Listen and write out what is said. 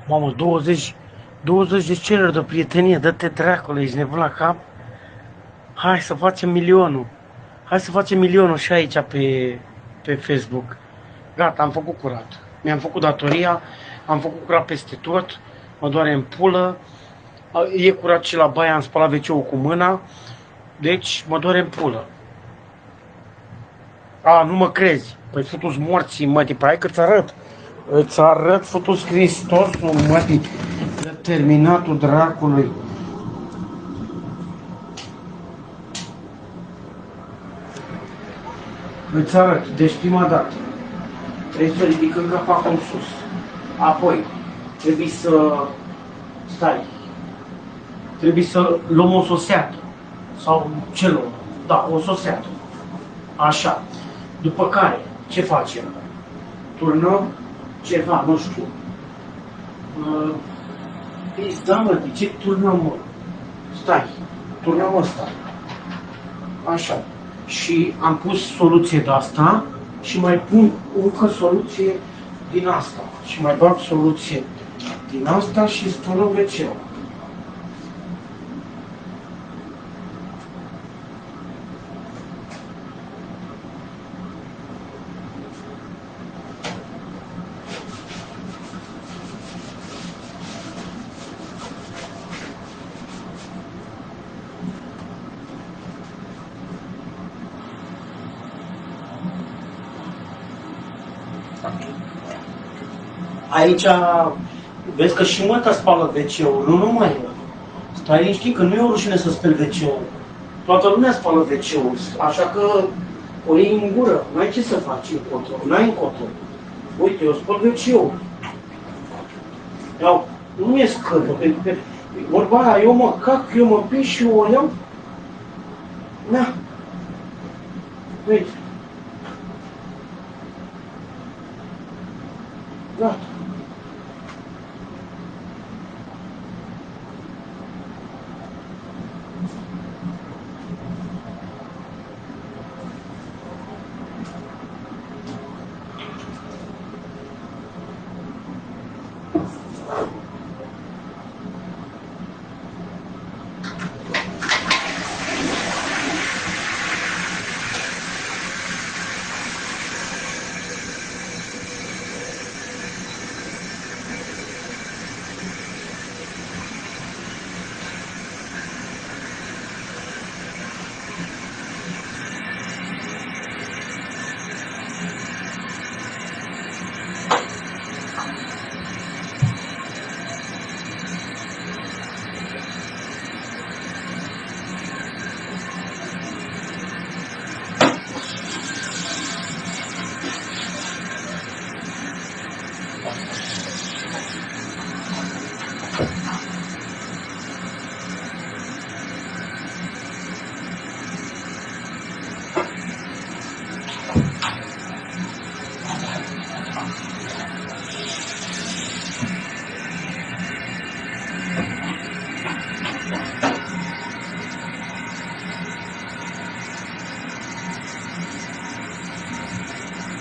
Mamă, 20 de cereri de prietenie, dă-te dracule, ești nebun la cap? Hai să facem milionul. Hai să facem milionul și aici pe Facebook. Gata, am făcut curat. Mi-am făcut datoria, am făcut curat peste tot, mă doare în pulă, e curat și la baie, am spălat WC-ul cu mâna, deci mă doare în pulă. A, nu mă crezi? Păi futu-ți morții, mătii, păi hai că ți arăt. Îți arăt, futu-ți Hristosul, mătii, de terminatul dracului. Îți arăt, deci prima dată trebuie să ridicăm capacul în sus. Apoi trebuie să stai. Trebuie să luăm o soseată. Sau ce luăm? Da, o soseată. Așa. După care, ce facem? Turnăm ceva, nu știu. Da, mă, de ce turnăm, mă? Stai, turnăm ăsta. Așa. Și am pus soluție de asta și mai pun încă soluție din asta. Și mai bag soluție din asta și spălăm WC-ul. Aici, vezi că și măta spală WC-ul, nu numai eu. Stai liniștit că nu e o rușine să speli WC-ul. Toată lumea spală WC-ul, așa că o iei în gură, n-ai ce să faci încotro, n-ai încotro. Uite, eu spăl WC-ul. Iau, nu mi-e scârbă, pe vorba aia, eu mă cac, eu mă piș și eu o iau. Da. Uite.